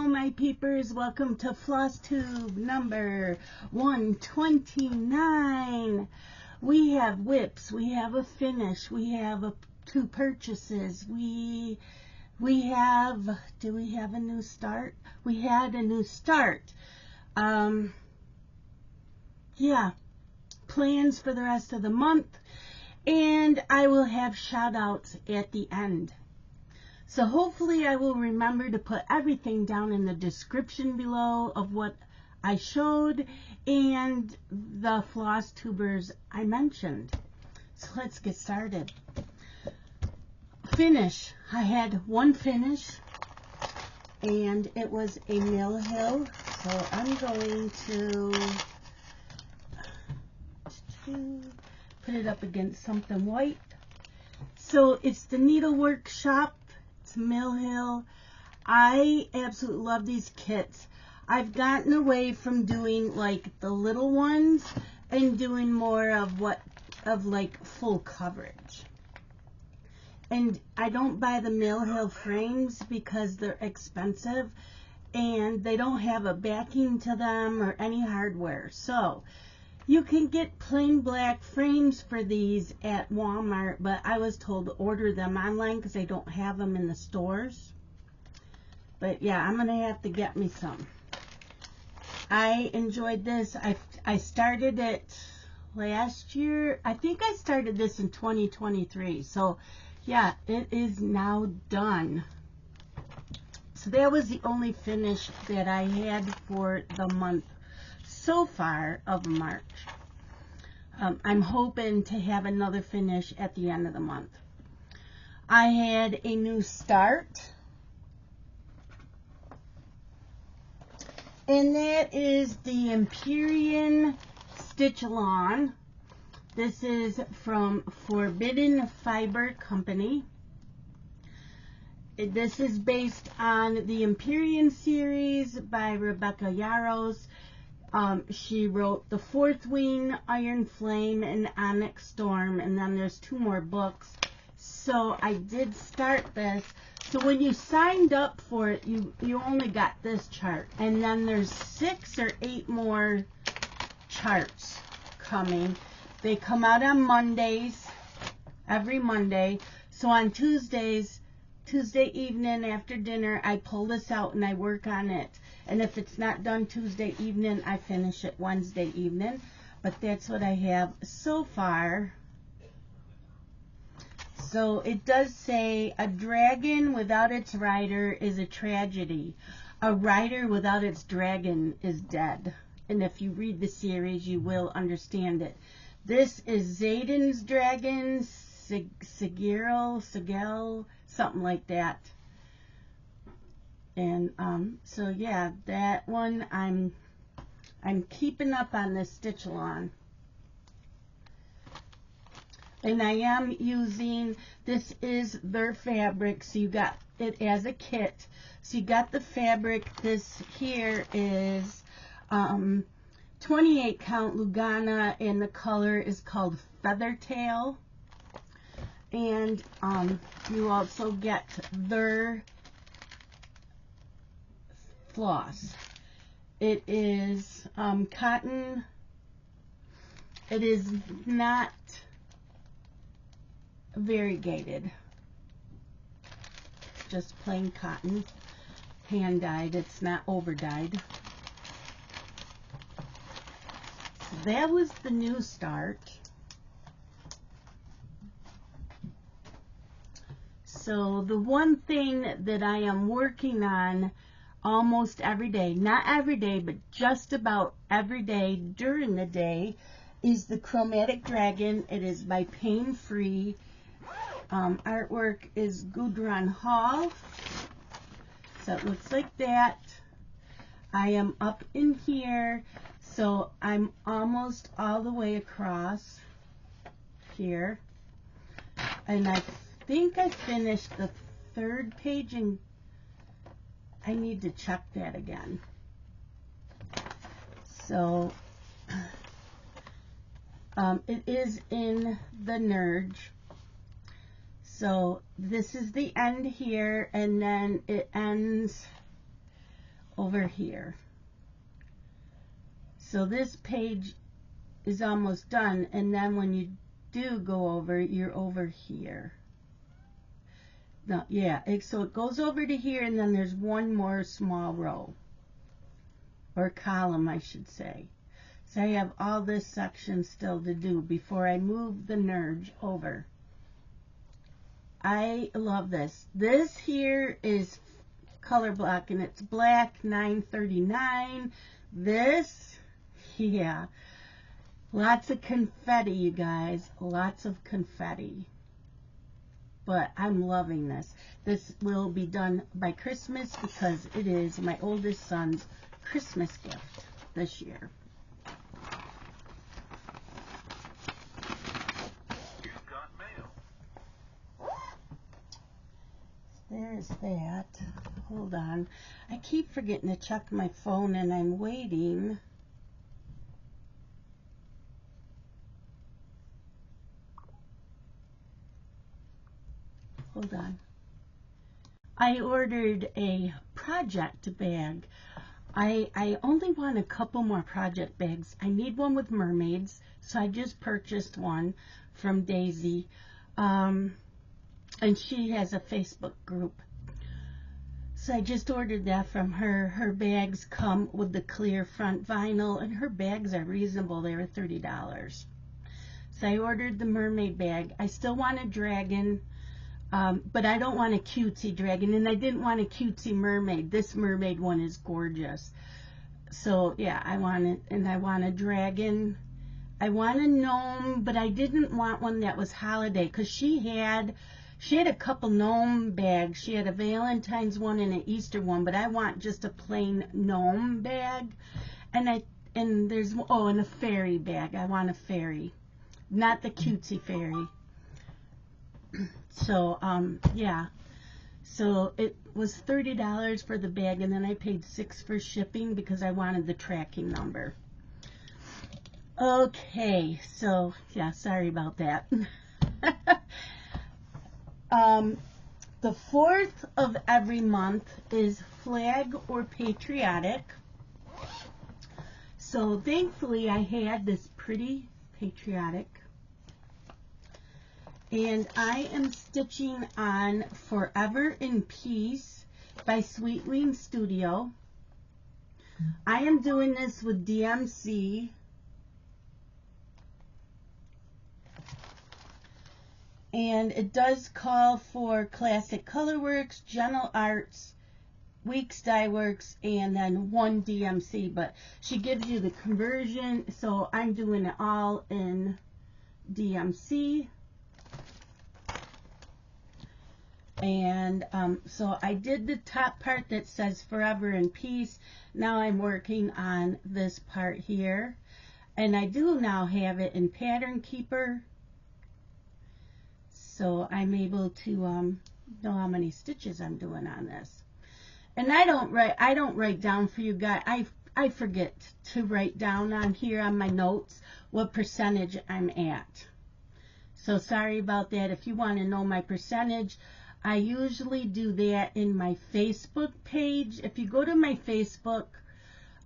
my peepers. Welcome to Flosstube number 129. We have whips, we have a finish, we have two purchases, we have, do we have a new start? We had a new start. Yeah, plans for the rest of the month, and I will have shout outs at the end. So hopefully I will remember to put everything down in the description below of what I showed and the Flosstubers I mentioned. So let's get started. Finish. I had one finish and it was a Mill Hill. So I'm going to put it up against something white. So it's the Needlework Shop. Mill Hill. I absolutely love these kits. I've gotten away from doing like the little ones and doing more of like full coverage. And I don't buy the Mill Hill frames because they're expensive and they don't have a backing to them or any hardware. So you can get plain black frames for these at Walmart, but I was told to order them online because they don't have them in the stores. But yeah, I'm going to have to get me some. I enjoyed this. I started it last year. I think I started this in 2023. So yeah, it is now done. So that was the only finish that I had for the month so far of March. I'm hoping to have another finish at the end of the month. I had a new start, and that is the Empyrean Stitch Along. This is from Forbidden Fiber Company. This is based on the Empyrean series by Rebecca Yarros. She wrote The Fourth Wing, Iron Flame, and Onyx Storm, and then there's two more books. So I did start this. So when you signed up for it, you only got this chart, and then there's 6 or 8 more charts coming. They come out on Mondays, every Monday. So on Tuesday evening after dinner, I pull this out and I work on it. And if it's not done Tuesday evening, I finish it Wednesday evening. But that's what I have so far. So it does say, a dragon without its rider is a tragedy. A rider without its dragon is dead. And if you read the series, you will understand it. This is Zayden's dragon, Sigel, something like that. And so yeah, that one I'm keeping up on this stitch along. And I am using, this is their fabric, so you got it as a kit. So you got the fabric. This here is 28 count Lugana, and the color is called Feathertail. And you also get their floss. It is cotton. It is not variegated, just plain cotton, hand dyed. It's not over dyed. So that was the new start. So the one thing that I am working on almost every day, not every day, but just about every day during the day, is the Chromatic Dragon. It is by Paine Free. Artwork is Gudrun Hall. So it looks like that. I am up in here, so I'm almost all the way across here. And I think I finished the 3rd page, and I need to check that again. So it is in the Nurge. So this is the end here, and then it ends over here. So this page is almost done, and then when you do go over, you're over here. No, yeah, so it goes over to here, and then there's one more small row, or column, I should say. So I have all this section still to do before I move the nerge over. I love this. This here is color block, and it's black, $9.39. This, yeah, lots of confetti, you guys, lots of confetti. But I'm loving this. This will be done by Christmas because it is my oldest son's Christmas gift this year. You've got mail. There's that. Hold on. I keep forgetting to check my phone, and I'm waiting. Hold on. I ordered a project bag. I only want a couple more project bags. I need one with mermaids, so I just purchased one from Daisy. And she has a Facebook group. So I just ordered that from her. Her bags come with the clear front vinyl, and her bags are reasonable. They were $30. So I ordered the mermaid bag. I still want a dragon. But I don't want a cutesy dragon, and I didn't want a cutesy mermaid. This mermaid one is gorgeous. So yeah, I want it, and I want a dragon. I want a gnome, but I didn't want one that was holiday, because she had a couple gnome bags. She had a Valentine's one and an Easter one, but I want just a plain gnome bag. And there's, oh, and a fairy bag. I want a fairy, not the cutesy fairy. So, yeah, so it was $30 for the bag, and then I paid $6 for shipping because I wanted the tracking number. Okay, so, yeah, sorry about that. The 4th of every month is Flag or Patriotic. So, thankfully, I had this pretty patriotic. And I am stitching on Forever in Peace by Sweet Wing Studio. I am doing this with DMC. And it does call for Classic Colorworks, Gentle Arts, Weeks Dye Works, and then one DMC. But she gives you the conversion, so I'm doing it all in DMC. And so I did the top part that says Forever in Peace. Now I'm working on this part here. And I do now have it in Pattern Keeper. So I'm able to know how many stitches I'm doing on this. And I don't write down for you guys. I forget to write down on here on my notes what percentage I'm at. So sorry about that. If you want to know my percentage, I usually do that in my Facebook page. If you go to my Facebook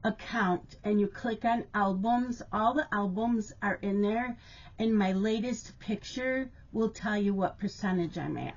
account and you click on albums, all the albums are in there, and my latest picture will tell you what percentage I'm at.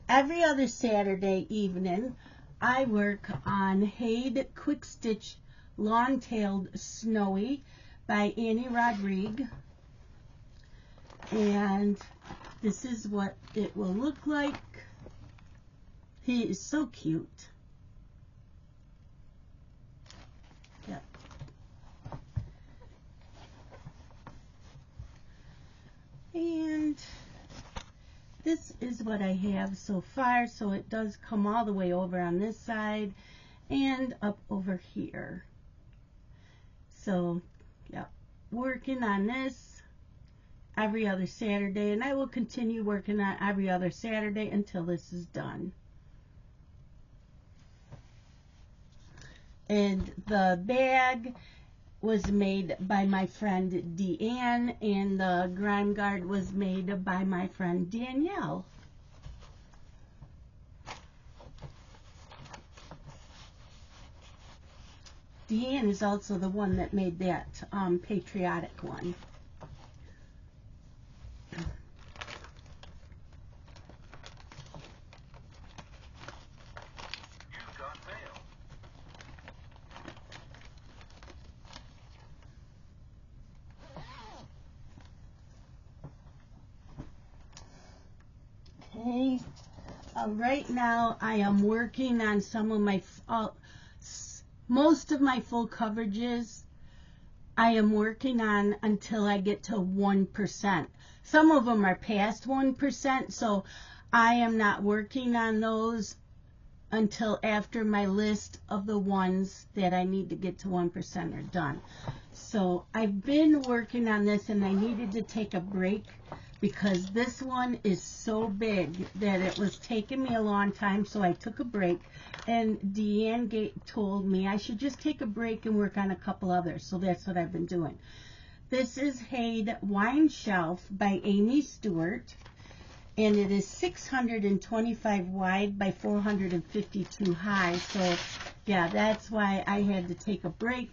Every other Saturday evening, I work on HAED Quick Stitch Long-Tailed Snowy by Annie Rodrigue. And this is what it will look like. He is so cute. Yep. And this is what I have so far. So it does come all the way over on this side and up over here. So, yeah, working on this every other Saturday, and I will continue working on every other Saturday until this is done. And the bag was made by my friend Deanne, and the grime guard was made by my friend Danielle. Deanne is also the one that made that patriotic one. You've got mail. Okay. Right now I am working on some of my most of my full coverages. I am working on until I get to 1%. Some of them are past 1%, so I am not working on those until after my list of the ones that I need to get to 1% are done. So I've been working on this, and I needed to take a break because this one is so big that it was taking me a long time, so I took a break. And Deanne told me I should just take a break and work on a couple others, so that's what I've been doing. This is HAED Wine Shelf by Amy Stewart, and it is 625 wide by 452 high. So yeah, that's why I had to take a break,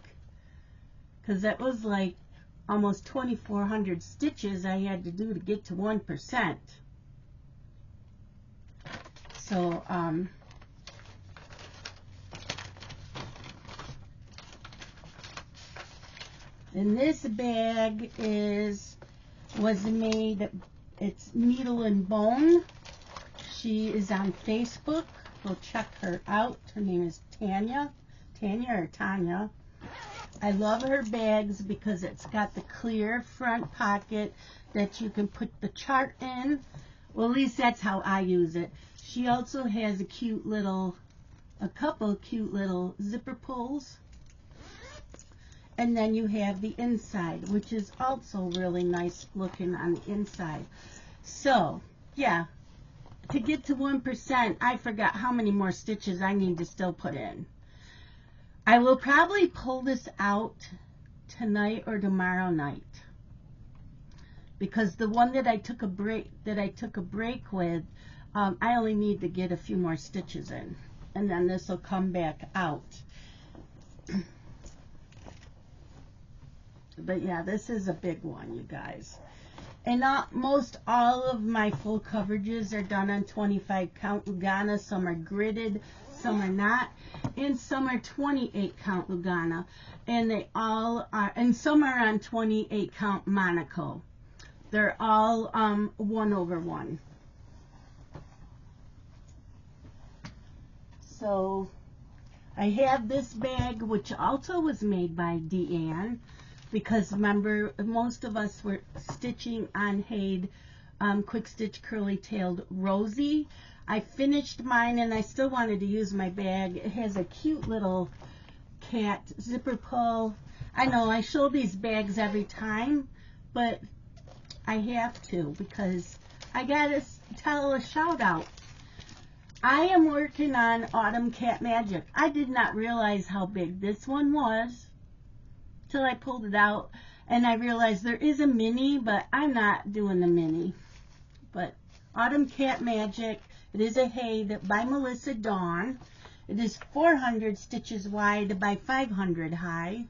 because that was like almost 2,400 stitches I had to do to get to 1%. So and this bag was made, it's Needle and Bone. She is on Facebook. Go check her out. Her name is Tanya or Tanya. I love her bags because it's got the clear front pocket that you can put the chart in. Well, at least that's how I use it. She also has a couple cute little zipper pulls. And then you have the inside, which is also really nice looking on the inside. So, yeah, to get to 1%, I forgot how many more stitches I need to still put in. I will probably pull this out tonight or tomorrow night, because the one that I took a break with, I only need to get a few more stitches in, and then this will come back out. But yeah, this is a big one, you guys. And most all of my full coverages are done on 25 count Lugana. Some are gridded, some are not, and some are 28 count Lugana, and they all are, and some are on 28 count Monaco. They're all 1/1. So I have this bag, which also was made by Deanne, because remember, most of us were stitching on HAED Quick Stitch Curly Tailed Rosie. I finished mine, and I still wanted to use my bag. It has a cute little cat zipper pull. I know I show these bags every time, but I have to, because I gotta tell a shout out. I am working on Autumn Cat Magic. I did not realize how big this one was till I pulled it out, and I realized there is a mini, but I'm not doing the mini. But Autumn Cat Magic, it is a HAED by Melissa Dawn. It is 400 stitches wide by 500 high.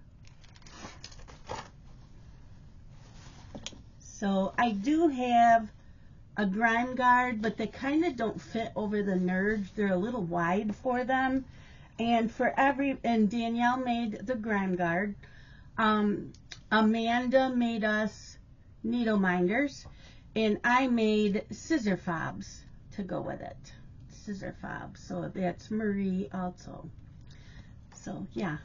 So I do have a grime guard, but they kind of don't fit over the nerds. They're a little wide for them. And and Danielle made the grime guard. Amanda made us needle minders, and I made scissor fobs to go with it. Scissor fobs. So that's Marie also. So yeah,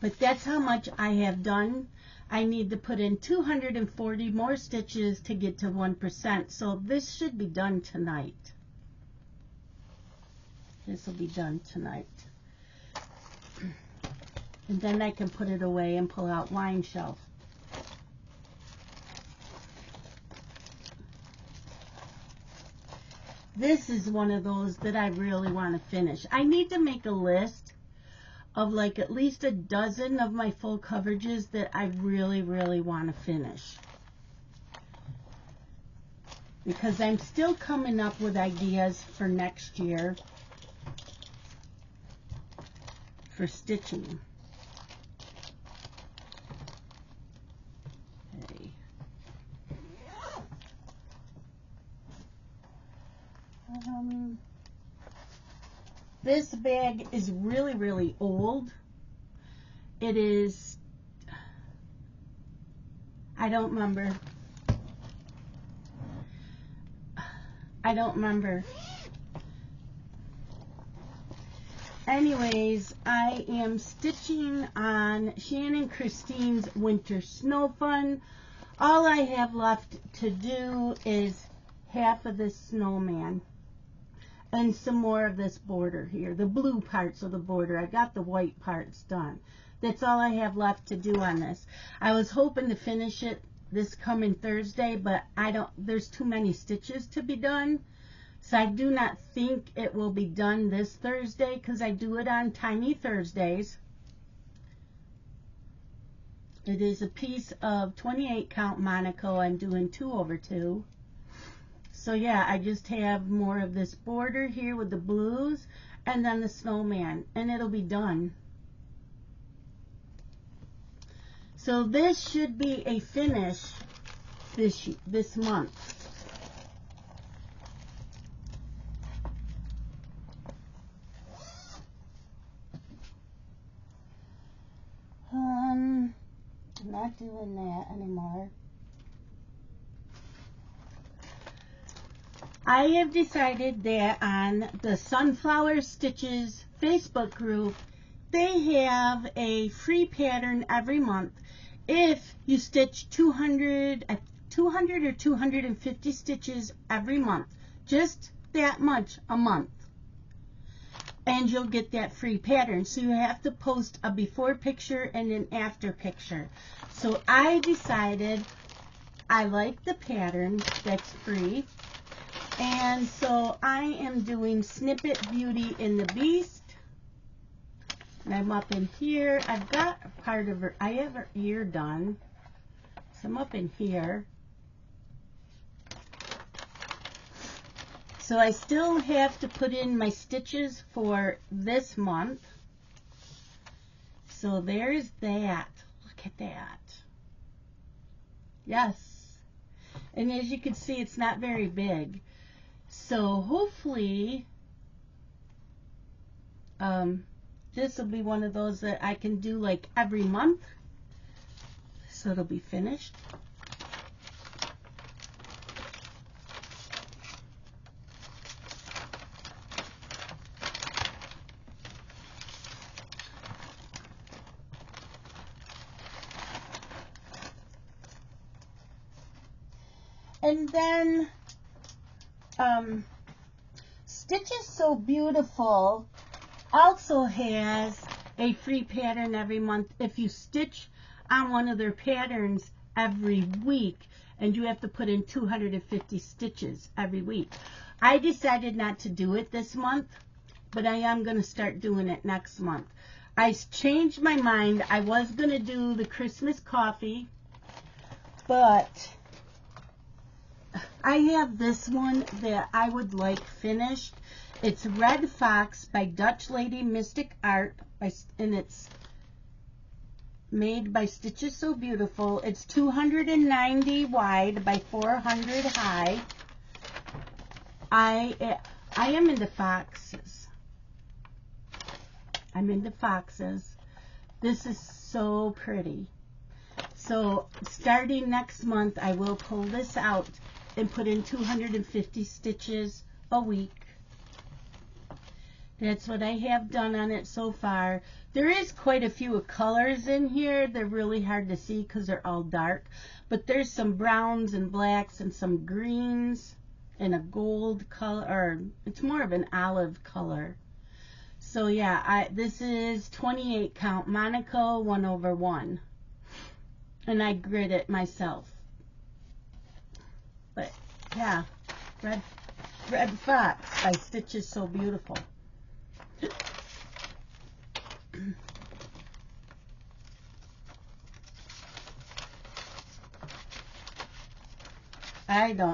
but that's how much I have done. I need to put in 240 more stitches to get to 1%. So this should be done tonight. This will be done tonight. And then I can put it away and pull out Wine Shelf. This is one of those that I really want to finish. I need to make a list of like at least a dozen of my full coverages that I really, really want to finish. Because I'm still coming up with ideas for next year for stitching. Okay. This bag is really, really old. It is, I don't remember. Anyways, I am stitching on Shannon Christine's Winter Snow Fun. All I have left to do is half of this snowman and some more of this border here, the blue parts of the border. I got the white parts done. That's all I have left to do on this. I was hoping to finish it this coming Thursday, but there's too many stitches to be done. So I do not think it will be done this Thursday because I do it on Tiny Thursdays. It is a piece of 28 count Monaco. I'm doing 2/2. So yeah, I just have more of this border here with the blues and then the snowman, and it'll be done. So this should be a finish this month. I'm not doing that anymore. I have decided that on the Sunflower Stitches Facebook group, they have a free pattern every month if you stitch 200 or 250 stitches every month. Just that much a month. And you'll get that free pattern. So you have to post a before picture and an after picture. So I decided I like the pattern that's free. And so I am doing Snippet Beauty and the Beast. And I'm up in here. I've got part of her, I have her ear done. So I'm up in here. So I still have to put in my stitches for this month. So there's that. Look at that. Yes. And as you can see, it's not very big. So hopefully this will be one of those that I can do like every month. So it'll be finished. And then Stitches So Beautiful also has a free pattern every month if you stitch on one of their patterns every week, and you have to put in 250 stitches every week. I decided not to do it this month, but I am going to start doing it next month. I changed my mind. I was going to do the Christmas coffee, but I have this one that I would like finished. It's Red Fox by Dutch Lady Mystic Art, and it's made by Stitches So Beautiful. It's 290 wide by 400 high. I am into foxes. I'm into foxes. This is so pretty. So starting next month, I will pull this out and put in 250 stitches a week. That's what I have done on it so far. There is quite a few colors in here. They're really hard to see because they're all dark. But there's some browns and blacks and some greens and a gold color. Or it's more of an olive color. So yeah, this is 28 count Monaco 1/1. And I grid it myself. But yeah, Red Fox by Stitches So Beautiful.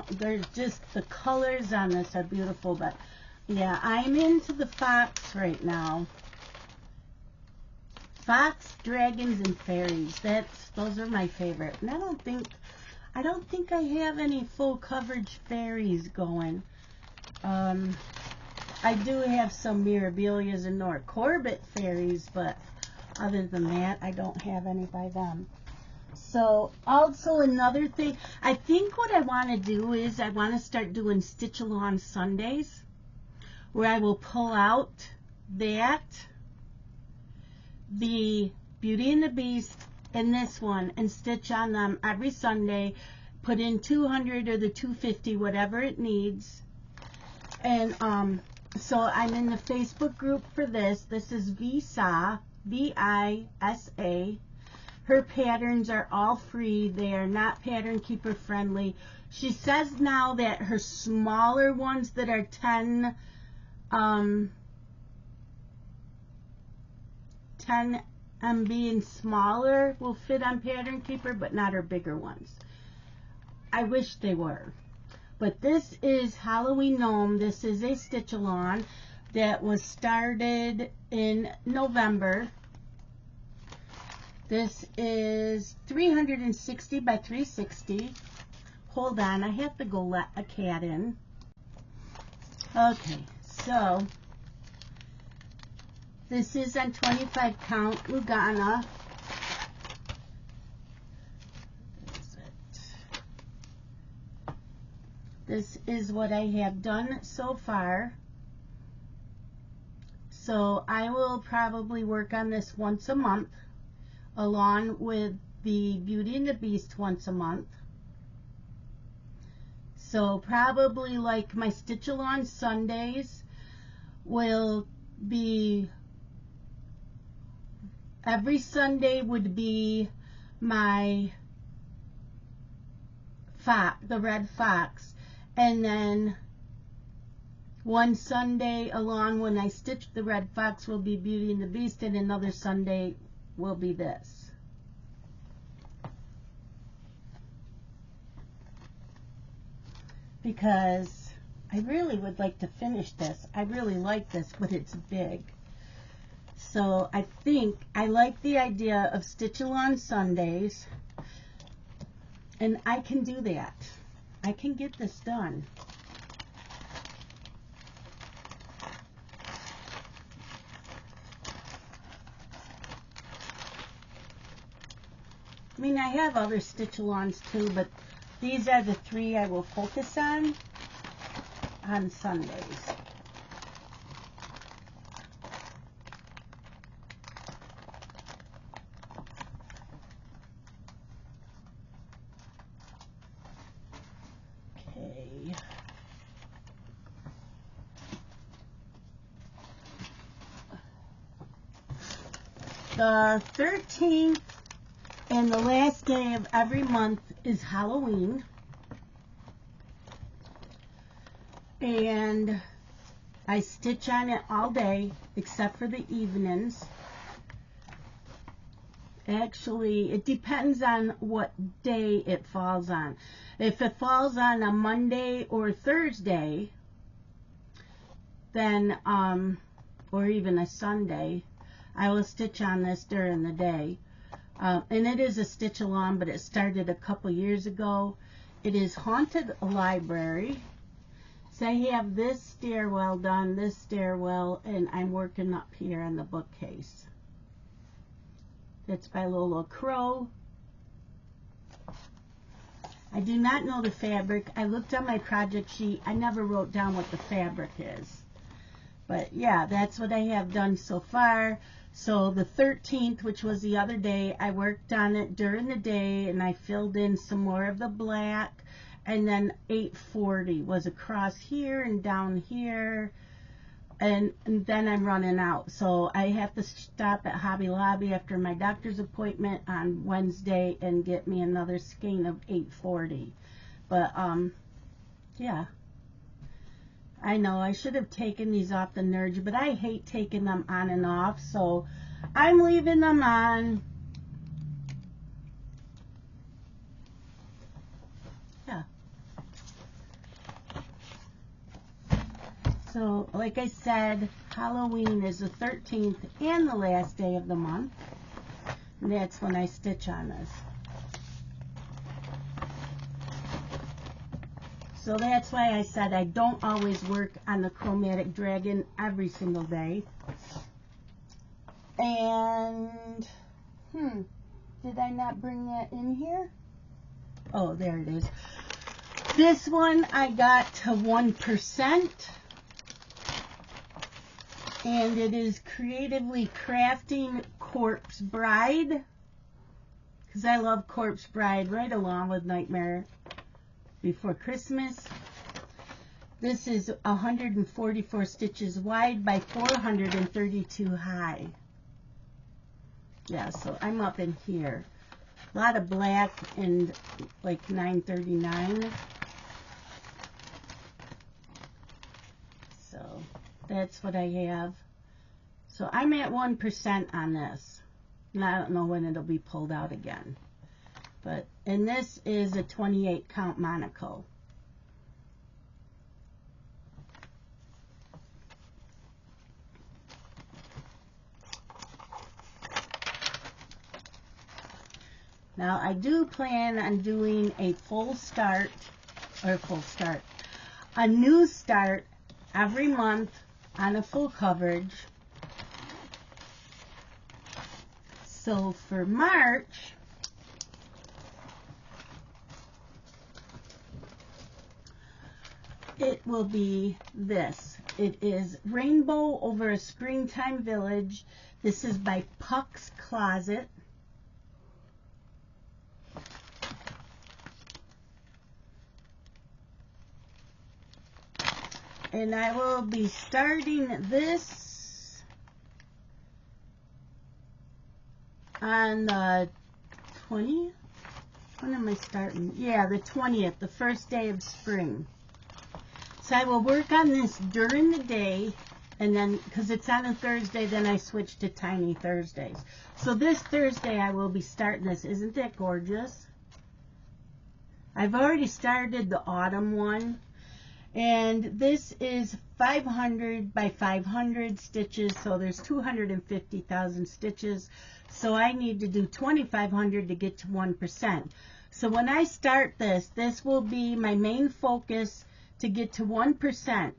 There's just, the colors on this are beautiful, but yeah, I'm into the fox right now. Fox, dragons, and fairies. Those are my favorite. And I don't think I have any full coverage fairies going. I do have some Mirabilias and Nora Corbett fairies, but other than that, I don't have any by them. So, also another thing, I think what I want to do is I want to start doing Stitch-along Sundays, where I will pull out the Beauty and the Beast, and this one, and stitch on them every Sunday, put in 200 or the 250, whatever it needs. And so I'm in the Facebook group for this. This is Visa, V-I-S-A. Her patterns are all free. They are not Pattern Keeper friendly. She says now that her smaller ones that are 10 MB and smaller will fit on Pattern Keeper, but not her bigger ones. I wish they were. But this is Halloween Gnome. This is a stitch-along that was started in November. This is 360 by 360. Hold on, I have to go let a cat in. Okay, so this is on 25 count Lugana. This is what I have done so far. So I will probably work on this once a month, along with the Beauty and the Beast once a month. So probably like my Stitch-along Sundays will be, every Sunday would be my the red fox, and then one Sunday along when I stitch the red fox will be Beauty and the Beast, and another Sunday will be this. Because I really would like to finish this. I really like this, but it's big. So I think I like the idea of Stitch-along Sundays, and I can do that. I can get this done. I mean, I have other stitch-alongs too, but these are the three I will focus on Sundays. Okay. The 13th and the last day of every month is Halloween. And I stitch on it all day except for the evenings. Actually, it depends on what day it falls on. If it falls on a Monday or Thursday, then, or even a Sunday, I will stitch on this during the day. And it is a stitch-along, but it started a couple years ago. It is Haunted Library. So I have this stairwell done, this stairwell, and I'm working up here on the bookcase. It's by Lola Crow. I do not know the fabric. I looked on my project sheet. I never wrote down what the fabric is. But yeah, that's what I have done so far. So the 13th, which was the other day, I worked on it during the day, and I filled in some more of the black. And then 840 was across here and down here. And then I'm running out. So I have to stop at Hobby Lobby after my doctor's appointment on Wednesday and get me another skein of 840. But, yeah. I know I should have taken these off the Nerge, but I hate taking them on and off. So I'm leaving them on. Yeah. So, like I said, Halloween is the 13th and the last day of the month. And that's when I stitch on this. So that's why I said I don't always work on the Chromatic Dragon every single day. And, did I not bring that in here? Oh, there it is. This one I got to 1%. And it is Creatively Crafting Corpse Bride. Because I love Corpse Bride right along with Nightmare Before Christmas. This is 144 stitches wide by 432 high. Yeah, so I'm up in here. A lot of black and like 939. So that's what I have. So I'm at 1% on this. And I don't know when it'll be pulled out again. But, and this is a 28 count Monaco. Now I do plan on doing a a new start every month on a full coverage. So for March, it will be this. It is Rainbow Over a Springtime Village. This is by Puck's Closet. And I will be starting this on the 20th. When am I starting? Yeah, the 20th, the first day of spring. So I will work on this during the day, and then, because it's on a Thursday, then I switch to Tiny Thursdays. So this Thursday I will be starting this. Isn't that gorgeous? I've already started the autumn one. And this is 500 by 500 stitches, so there's 250,000 stitches. So I need to do 2,500 to get to 1%. So when I start this, this will be my main focus to get to 1%.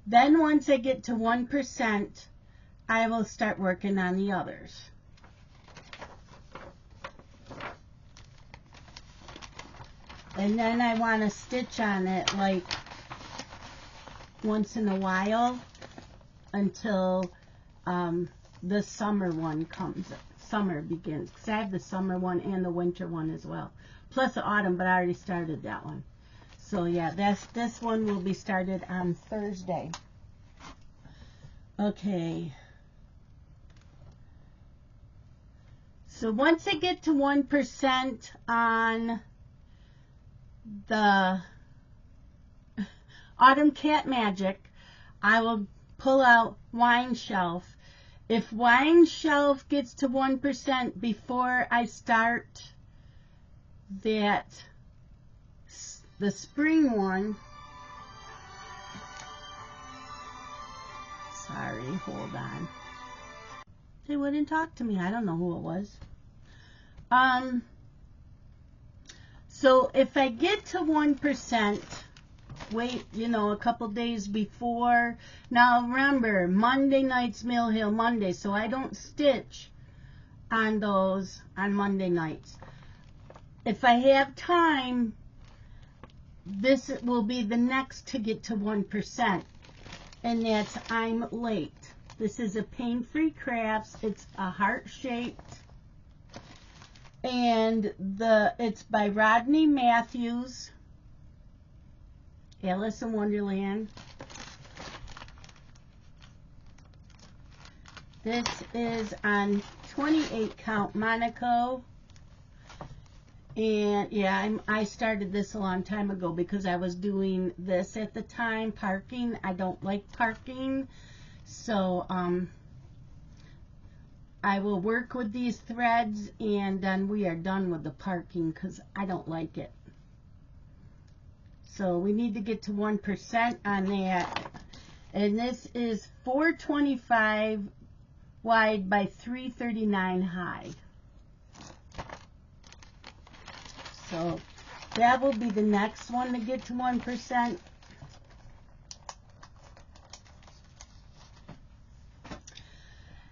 Then once I get to 1%, I will start working on the others. And then I want to stitch on it like once in a while until the summer one begins, because I have the summer one and the winter one as well, plus the autumn, but I already started that one. So yeah, this one will be started on Thursday. Okay, so once I get to 1% on the Autumn Cat Magic, I will pull out Wine Shelf. If Wine Shelf gets to 1% before I start the spring one, sorry, hold on. They wouldn't talk to me. I don't know who it was. So if I get to 1%, wait, a couple days before. Now remember, Monday night's Mill Hill Monday, so I don't stitch on those on Monday nights. If I have time, this will be the next to get to 1%, and that's I'm Late. This is a Paine Free Crafts. It's a heart-shaped, and it's by Rodney Matthews. Alice in Wonderland. This is on 28 count Monaco. And yeah, I started this a long time ago because I was doing this at the time, parking. I don't like parking. So I will work with these threads, and then we are done with the parking because I don't like it. So we need to get to 1% on that. And this is 425 wide by 339 high. So that will be the next one to get to 1%.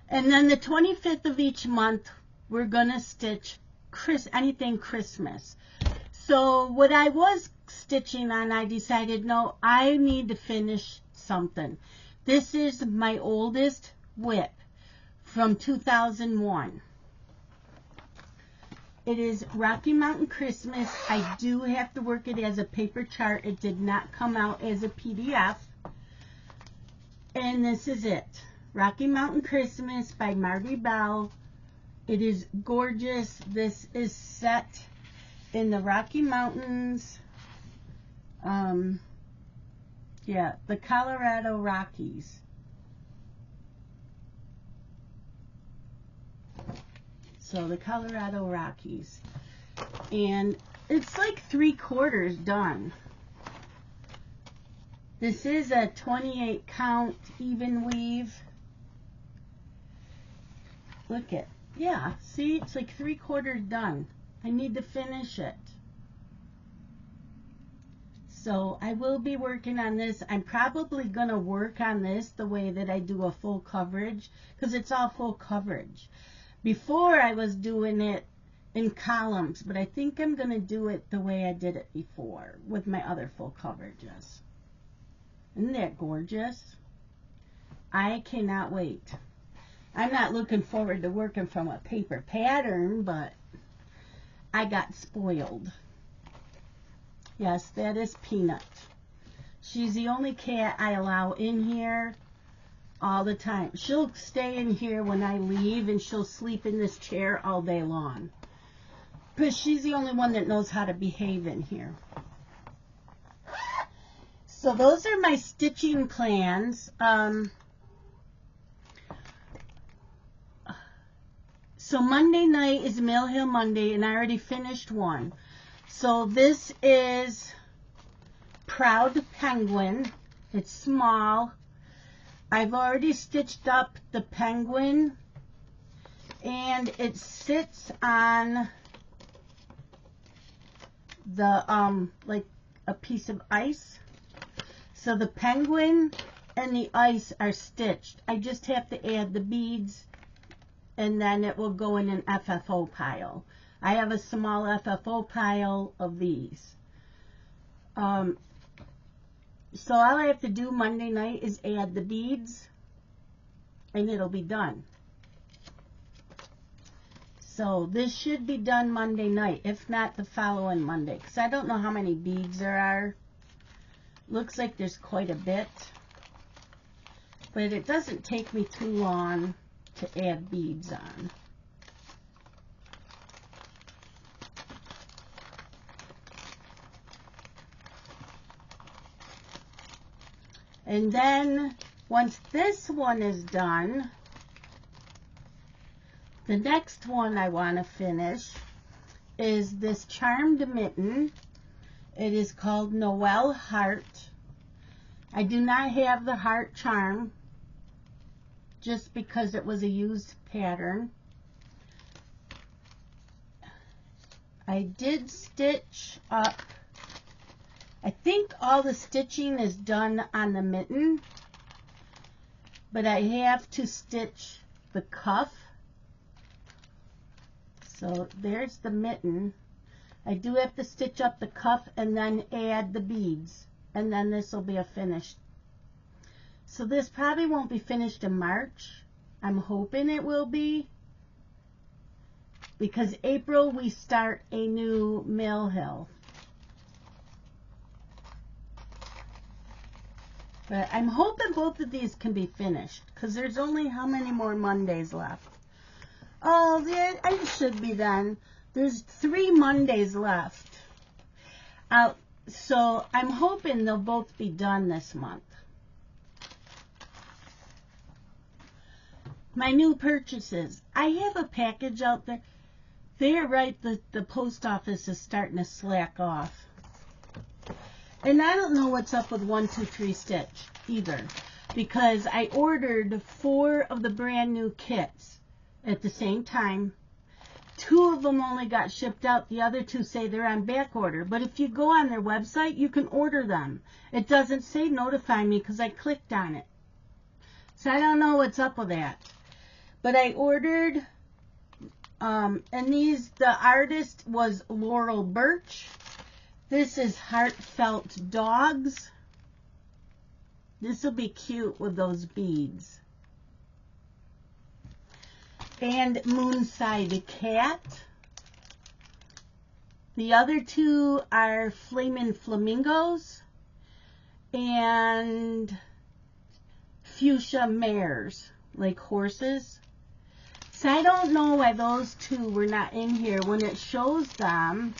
And then the 25th of each month, we're going to stitch anything Christmas. So what I was stitching on, I decided, no, I need to finish something. This is my oldest WIP from 2001. It is Rocky Mountain Christmas. I do have to work it as a paper chart. It did not come out as a PDF. And this is it. Rocky Mountain Christmas by Marty Bell. It is gorgeous. This is set in the Rocky Mountains. Yeah, the Colorado Rockies. So the Colorado Rockies. And it's like 3/4 done. This is a 28 count even weave. Look at, yeah, see, it's like 3/4 done. I need to finish it. So I will be working on this. I'm probably going to work on this the way that I do a full coverage, because it's all full coverage. Before I was doing it in columns, but I think I'm going to do it the way I did it before with my other full coverages. Isn't that gorgeous? I cannot wait. I'm not looking forward to working from a paper pattern, but I got spoiled. Yes, that is Peanut. She's the only cat I allow in here all the time. She'll stay in here when I leave, and she'll sleep in this chair all day long. But she's the only one that knows how to behave in here. So those are my stitching plans. So Monday night is Mill Hill Monday, and I already finished one. So this is Proud Penguin. It's small. I've already stitched up the penguin, and it sits on the like a piece of ice. So the penguin and the ice are stitched. I just have to add the beads, and then it will go in an FFO pile. I have a small FFO pile of these. So all I have to do Monday night is add the beads, and it'll be done. So this should be done Monday night, if not the following Monday, because I don't know how many beads there are. Looks like there's quite a bit, but it doesn't take me too long to add beads on. And then once this one is done, the next one I want to finish is this charmed mitten. It is called Noel Heart. I do not have the heart charm just because it was a used pattern. I did stitch up, I think all the stitching is done on the mitten, but I have to stitch the cuff. So there's the mitten. I do have to stitch up the cuff and then add the beads, and then this will be a finished. So this probably won't be finished in March. I'm hoping it will be, because April we start a new Mill Hill. But I'm hoping both of these can be finished, because there's only how many more Mondays left? Oh, I should be done. There's 3 Mondays left. So I'm hoping they'll both be done this month. my new purchases. I have a package out there. They're right, the post office is starting to slack off. And I don't know what's up with 123 Stitch either, because I ordered 4 of the brand new kits at the same time. 2 of them only got shipped out. The other 2 say they're on back order. But if you go on their website, you can order them. It doesn't say notify me because I clicked on it. So I don't know what's up with that. But I ordered, and the artist was Laurel Birch. This is Heartfelt Dogs. This will be cute with those beads. And Moonside Cat. The other 2 are Flamin' Flamingos and Fuchsia Mares, like horses. So I don't know why those 2 were not in here when it shows them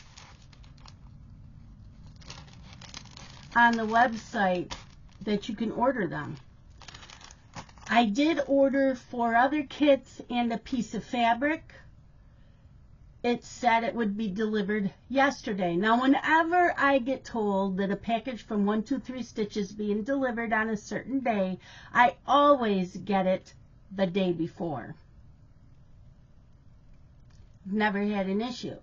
on the website that you can order them. I did order 4 other kits and a piece of fabric. It said it would be delivered yesterday. Now, whenever I get told that a package from 123 Stitch is being delivered on a certain day, I always get it the day before. Never had an issue.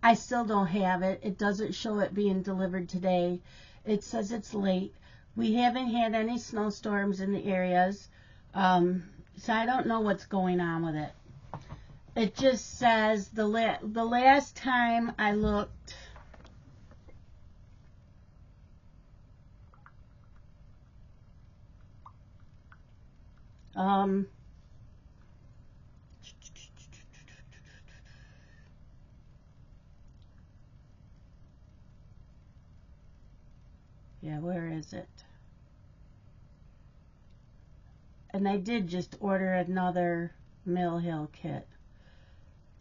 I still don't have it. It doesn't show it being delivered today. It says it's late. We haven't had any snowstorms in the areas, so I don't know what's going on with it. It just says the last time I looked, yeah, where is it? And I did just order another Mill Hill kit,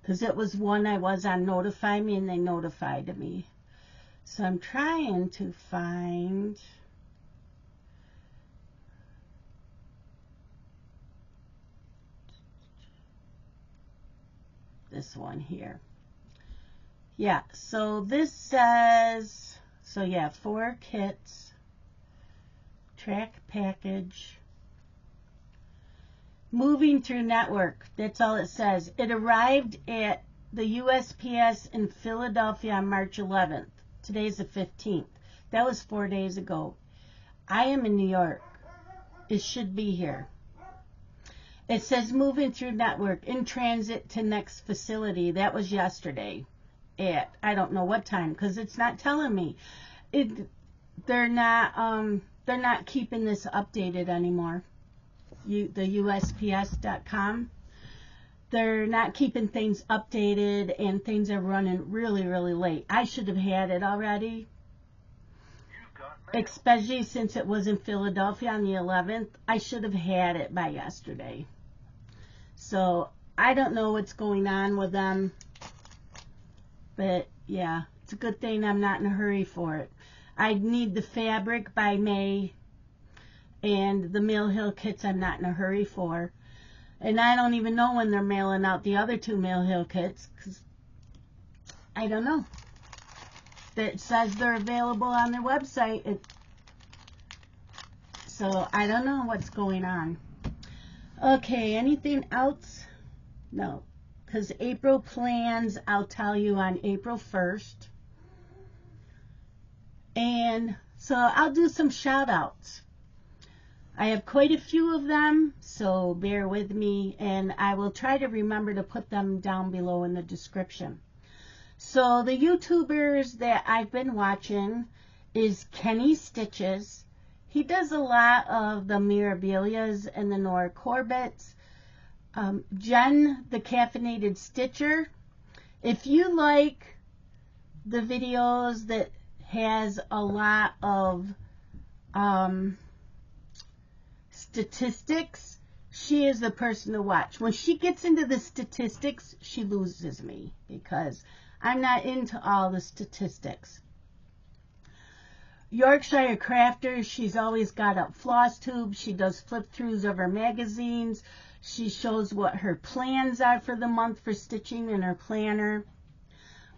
because it was one I was on Notify Me, and they notified me. So I'm trying to find this one here. Yeah, so this says, so yeah, 4 kits, track package, moving through network. That's all it says. It arrived at the USPS in Philadelphia on March 11th. Today's the 15th. That was 4 days ago. I am in New York. It should be here. It says moving through network, in transit to next facility. That was yesterday at, I don't know what time, because it's not telling me. They're not keeping this updated anymore. The USPS.com. They're not keeping things updated, and things are running really, really late. I should have had it already, especially since it was in Philadelphia on the 11th. I should have had it by yesterday. So I don't know what's going on with them, but yeah, it's a good thing I'm not in a hurry for it. I need the fabric by May, and the Mill Hill kits I'm not in a hurry for. And I don't even know when they're mailing out the other 2 Mill Hill kits, because I don't know. It says they're available on their website. So I don't know what's going on. Okay, anything else? No, because April plans, I'll tell you on April 1st. And so I'll do some shout outs. I have quite a few of them, so bear with me, and I will try to remember to put them down below in the description. So the YouTubers that I've been watching is Kenny Stitches. He does a lot of the Mirabilias and the Nora Corbett's. Jen, the Caffeinated Stitcher. If you like the videos that has a lot of statistics, she is the person to watch. When she gets into the statistics, she loses me, because I'm not into all the statistics. Yorkshire Crafter, she's always got up Flosstubes. She does flip-throughs of her magazines. She shows what her plans are for the month for stitching in her planner.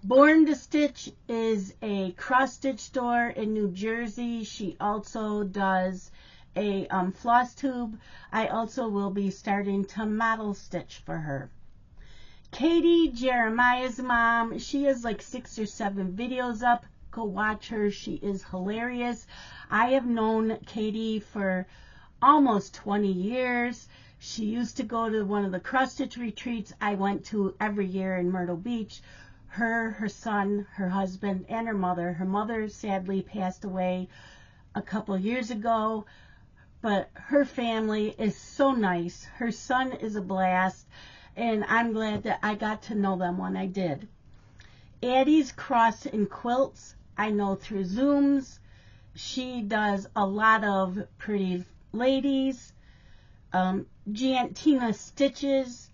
Born to Stitch is a cross-stitch store in New Jersey. She also does a Flosstube. I also will be starting to model stitch for her. Katie, Jeremiah's mom, she has like 6 or 7 videos up. Go watch her. She is hilarious. I have known Katie for almost 20 years. She used to go to one of the cross-stitch retreats I went to every year in Myrtle Beach. Her son, her husband, and her mother. Her mother sadly passed away a couple years ago, but her family is so nice. Her son is a blast, and I'm glad that I got to know them when I did. Addie's Cross and Quilts, I know through Zooms. She does a lot of pretty ladies. Giantina Stitches,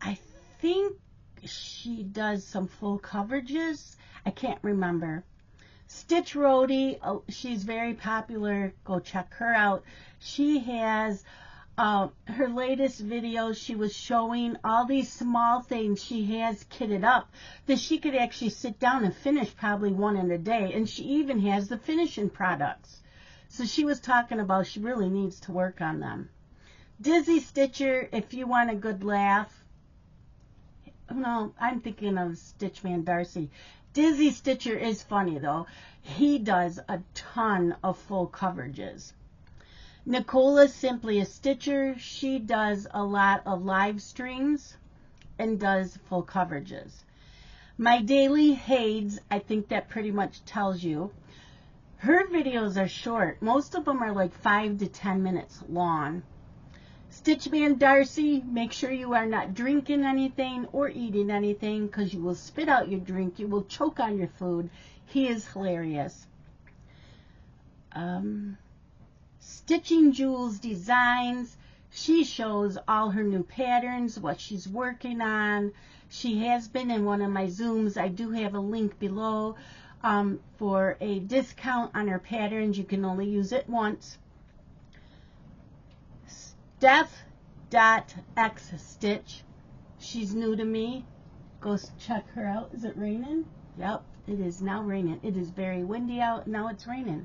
I think she does some full coverages. I can't remember. Stitch Roadie, she's very popular. Go check her out. She has her latest video. She was showing all these small things she has kitted up that she could actually sit down and finish probably one in a day. And she even has the finishing products. So she was talking about she really needs to work on them. Dizzy Stitcher, if you want a good laugh. No, I'm thinking of Stitchman Darcy. Dizzy Stitcher is funny though. He does a ton of full coverages. Nicola's Simply a Stitcher. She does a lot of live streams and does full coverages. My Daily HAEDs, I think that pretty much tells you. Her videos are short. Most of them are like 5 to 10 minutes long. Stitchman Darcy, make sure you are not drinking anything or eating anything because you will spit out your drink. You will choke on your food. He is hilarious. Stitching Jules Designs. She shows all her new patterns, what she's working on. She has been in one of my Zooms. I do have a link below for a discount on her patterns. You can only use it once. Steph.xstitch. She's new to me. Go check her out. Is it raining? Yep, it is now raining. It is very windy out. Now it's raining.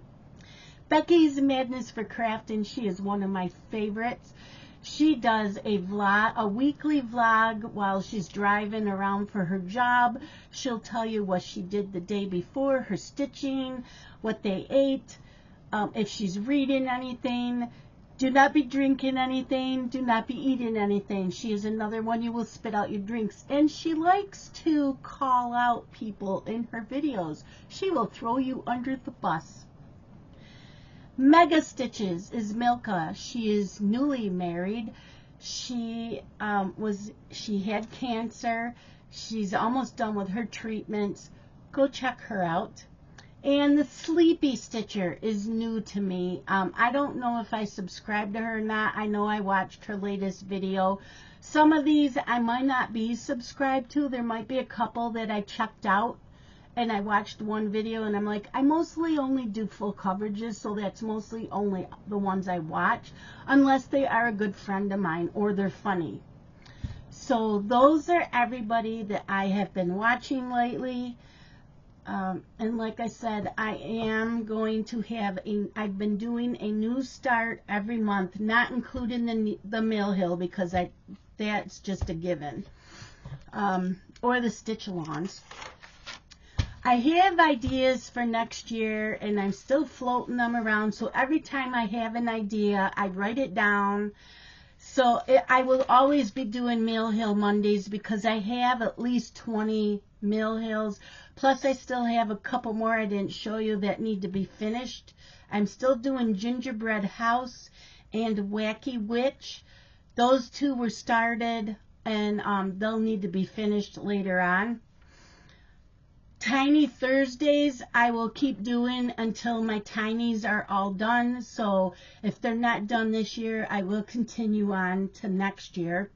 Becky's Madness for Crafting. She is one of my favorites. She does a vlog, a weekly vlog while she's driving around for her job. She'll tell you what she did the day before, her stitching, what they ate, if she's reading anything. Do not be drinking anything. Do not be eating anything. She is another one you will spit out your drinks. And she likes to call out people in her videos. She will throw you under the bus. Mega Stitches is Milka. She is newly married. She had cancer. She's almost done with her treatments. Go check her out. And the Sleepy Stitcher is new to me. I don't know if I subscribed to her or not. I know I watched her latest video. Some of these I might not be subscribed to. There might be a couple that I checked out and I watched one video and I'm like, I mostly only do full coverages, so that's mostly only the ones I watch, unless they are a good friend of mine or they're funny. So those are everybody that I have been watching lately. And like I said, I am going to have I've been doing a new start every month, not including the Mill Hill because that's just a given, or the Stitch-alongs. I have ideas for next year and I'm still floating them around, so every time I have an idea, I write it down. So I will always be doing Mill Hill Mondays because I have at least 20 Mill Hills. Plus I still have a couple more I didn't show you that need to be finished. I'm still doing Gingerbread House and Wacky Witch. Those two were started and they'll need to be finished later on. Tiny Thursdays I will keep doing until my tinies are all done. So if they're not done this year, I will continue on to next year.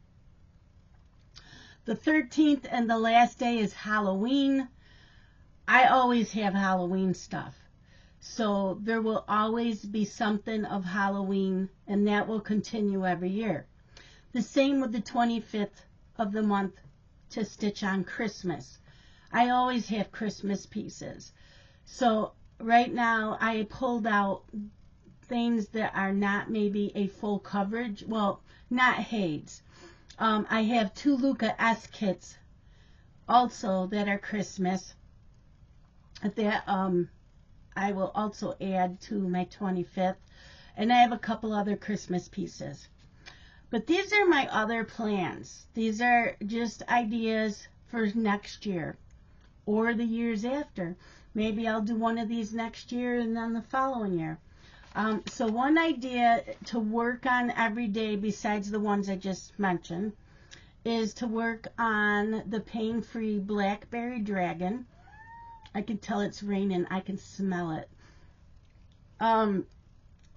The 13th and the last day is Halloween. I always have Halloween stuff. So there will always be something of Halloween, and that will continue every year. The same with the 25th of the month to stitch on Christmas. I always have Christmas pieces. So right now I pulled out things that are not maybe a full coverage. Well, not HAEDs. I have 2 Luca S kits also that are Christmas that I will also add to my 25th. And I have a couple other Christmas pieces. But these are my other plans. These are just ideas for next year or the years after. Maybe I'll do one of these next year and then the following year. So one idea to work on every day besides the ones I just mentioned is to work on the pain-free Blackberry Dragon. I can tell it's raining. I can smell it.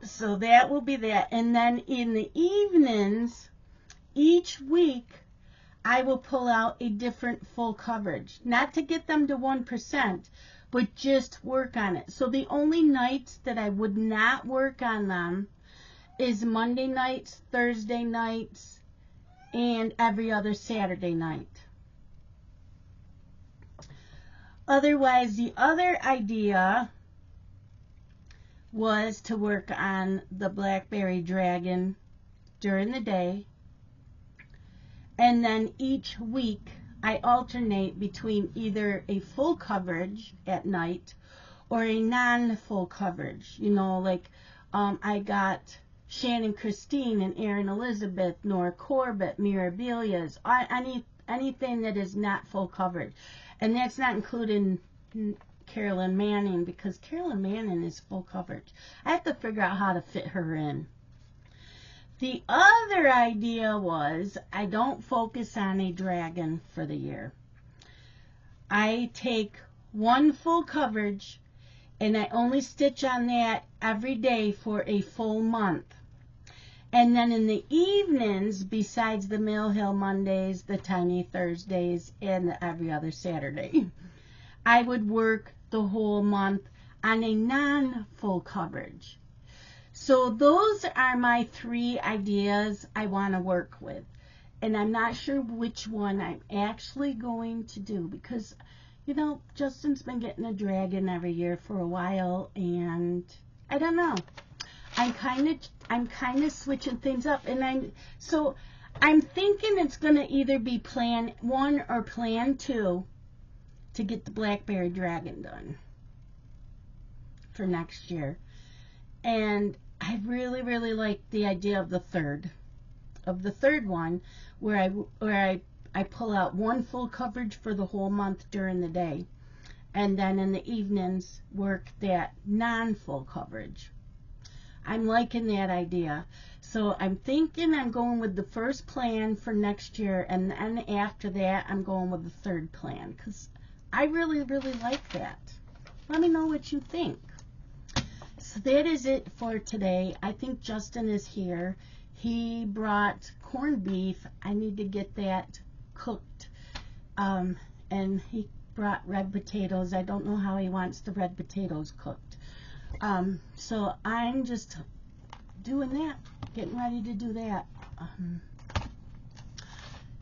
So that will be that. And then in the evenings, each week, I will pull out a different full coverage. Not to get them to 1%, but just work on it. So the only nights that I would not work on them is Monday nights, Thursday nights, and every other Saturday night. Otherwise, the other idea was to work on the Blackberry Dragon during the day, and then each week I alternate between either a full coverage at night or a non-full coverage. You know, like I got Shannon Christine and Erin Elizabeth, Nora Corbett, Mirabilia's, anything that is not full coverage. And that's not including Carolyn Manning, because Carolyn Manning is full coverage. I have to figure out how to fit her in. The other idea was I don't focus on a dragon for the year. I take one full coverage and I only stitch on that every day for a full month. And then in the evenings, besides the Mill Hill Mondays, the Tiny Thursdays, and the every other Saturday, I would work the whole month on a non-full coverage. So those are my 3 ideas I want to work with. And I'm not sure which one I'm actually going to do because, you know, Justin's been getting a dragon every year for a while, and I don't know. I'm kind of switching things up, and I'm thinking it's going to either be plan 1 or plan 2 to get the Blackberry Dragon done for next year. And I really, really like the idea of the third one, where I pull out one full coverage for the whole month during the day, and then in the evenings work that non-full coverage. I'm liking that idea. So I'm thinking I'm going with the first plan for next year, and then after that I'm going with the third plan, because I really, really like that. Let me know what you think. So that is it for today. I think Justin is here. He brought corned beef. I need to get that cooked. And he brought red potatoes. I don't know how he wants the red potatoes cooked. So I'm just doing that, getting ready to do that.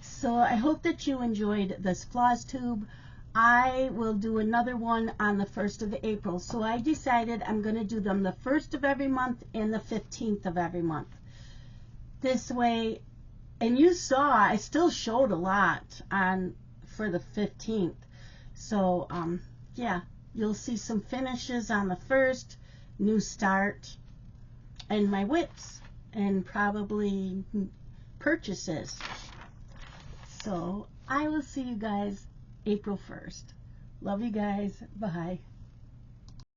So I hope that you enjoyed this Flosstube. I will do another one on the 1st of April. So I decided I'm going to do them the 1st of every month and the 15th of every month. This way, and you saw, I still showed a lot for the 15th. So, yeah, you'll see some finishes on the 1st, new start, and my WIPs, and probably purchases. So I will see you guys April 1st. Love you guys. Bye.